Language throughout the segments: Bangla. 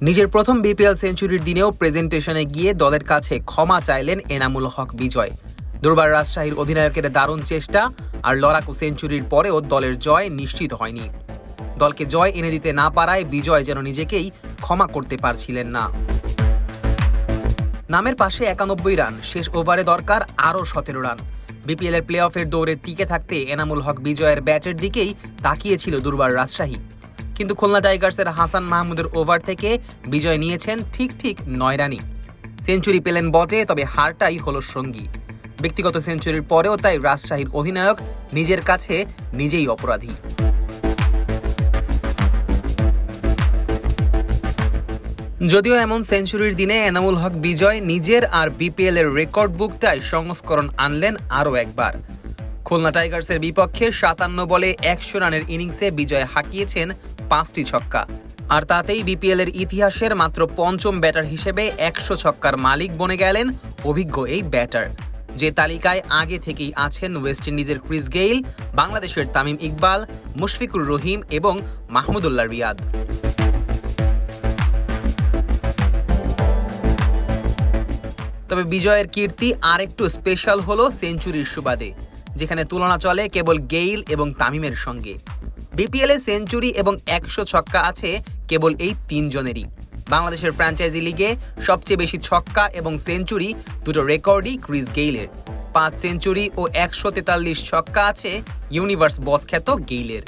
নিজের প্রথম বিপিএল সেঞ্চুরির দিনেও প্রেজেন্টেশনে গিয়ে দলের কাছে ক্ষমা চাইলেন এনামুল হক বিজয়। দুর্বার রাজশাহীর অধিনায়কের দারুণ চেষ্টা আর লড়াকু সেঞ্চুরির পরেও দলের জয় নিশ্চিত হয়নি। দলকে জয় এনে দিতে না পারায় বিজয় যেন নিজেকেই ক্ষমা করতে পারছিলেন না। নামের পাশে 91 রান, শেষ ওভারে দরকার আরও 17 রান। বিপিএল এর প্লে অফের দৌড়ে টিকে থাকতে এনামুল হক বিজয়ের ব্যাটের দিকেই তাকিয়েছিল দুর্বার রাজশাহী। কিন্তু খুলনা টাইগার্সের হাসান মাহমুদের ওভার থেকে বিজয় নিয়েছেন ঠিক 9 রানই। সেঞ্চুরি পেলেন বটে, তবে হারটাই হলো সঙ্গী। ব্যক্তিগত সেঞ্চুরির পরেও তাই রাজশাহীর অধিনায়ক নিজের কাছে নিজেই অপরাধী। যদিও এমন সেঞ্চুরির দিনে এনামুল হক বিজয় নিজের আর বিপিএল এর রেকর্ড বুকটায় সংস্করণ আনলেন আরও একবার। খুলনা টাইগার্সের বিপক্ষে 57 বলে 100 রানের ইনিংসে বিজয় হাঁকিয়েছেন 5টি ছক্কা। আর তাতেই বিপিএল এর ইতিহাসের মাত্র পঞ্চম ব্যাটার হিসেবে 100 ছক্কার মালিক বনে গেলেন অভিজ্ঞ এই ব্যাটার, যে তালিকায় আগে থেকেই আছেন ওয়েস্ট ইন্ডিজের ক্রিস গেইল, বাংলাদেশের তামিম ইকবাল, মুশফিকুর রহিম এবং মাহমুদুল্লাহ রিয়াদ। তবে বিজয়ের কীর্তি আরেকটু স্পেশাল হলো সেঞ্চুরির সুবাদে, যেখানে তুলনা চলে কেবল গেইল এবং তামিমের সঙ্গে। বিপিএল এ সেঞ্চুরি এবং 100 ছক্কা আছে কেবল এই 3 জনেরই। বাংলাদেশের ফ্র্যাঞ্চাইজি লিগে সবচেয়ে বেশি ছক্কা এবং সেঞ্চুরি দুটো রেকর্ডই ক্রিস গেইলের। 5 সেঞ্চুরি ও 143 ছক্কা আছে ইউনিভার্স বস খ্যাত গেইলের।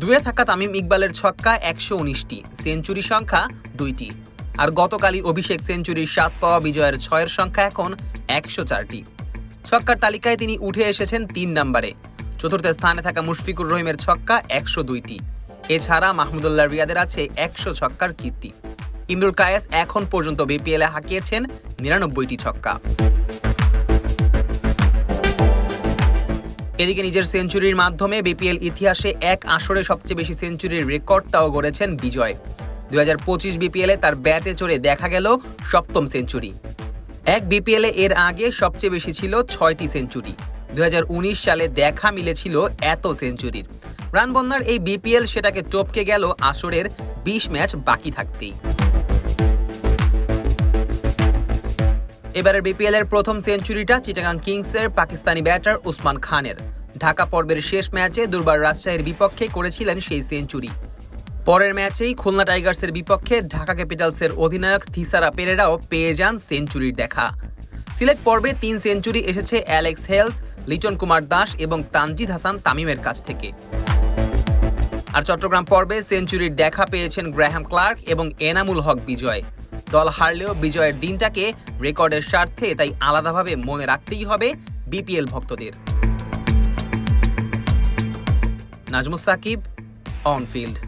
দুয়ে থাকা তামিম ইকবালের ছক্কা 119টি, সেঞ্চুরি সংখ্যা 2টি। আর গতকালই অভিষেক সেঞ্চুরির 7 পাওয়া বিজয়ের 6-এর সংখ্যা এখন 104টি। ছক্কার তালিকায় তিনি উঠে এসেছেন 3 নম্বরে। চতুর্থ স্থানে থাকা মুশফিকুর রহিমের ছক্কা 102টি। এছাড়া মাহমুদুল্লাহ রিয়াদের আছে 100 ছক্কার কীর্তি। ইমরুল কায়েস এখন পর্যন্ত বিপিএল এ হাঁকিয়েছেন 99টি ছক্কা। এদিকে নিজের সেঞ্চুরির মাধ্যমে বিপিএল ইতিহাসে এক আসরে সবচেয়ে বেশি সেঞ্চুরির রেকর্ডটাও গড়েছেন বিজয়। 2025 বিপিএল এ তার ব্যাটে চড়ে দেখা গেল 7ম সেঞ্চুরি। এক বিপিএল এ এর আগে সবচেয়ে বেশি ছিল 6টি সেঞ্চুরি। 2019 সালে দেখা মিলেছিল এত সেঞ্চুরির। রানবন্যার এই বিপিএল সেটাকে টপকে গেল আসরের 20 ম্যাচ বাকি থাকতেই। এবারের বিপিএল এর প্রথম সেঞ্চুরিটা চিটাগাং কিংসের পাকিস্তানি ব্যাটার উসমান খানের। ঢাকা পর্বের শেষ ম্যাচে দুর্বার রাজশাহীর বিপক্ষে করেছিলেন সেই সেঞ্চুরি। পরের ম্যাচেই খুলনা টাইগার্সের বিপক্ষে ঢাকা ক্যাপিটালসের অধিনায়ক থিসারা পেরেরাও পেয়ে যান সেঞ্চুরির দেখা। সিলেট পর্বে 3 সেঞ্চুরি এসেছে অ্যালেক্স হেলস, লিটন কুমার দাস এবং তানজিদ হাসান তামিমের কাছ থেকে। আর চট্টগ্রাম পর্বে সেঞ্চুরির দেখা পেয়েছেন গ্রাহাম ক্লার্ক এবং এনামুল হক বিজয়। দল হারলেও বিজয়ের দিনটাকে রেকর্ডের স্বার্থে তাই আলাদাভাবে মনে রাখতেই হবে বিপিএল ভক্তদের। Nazmus Sakib, on field.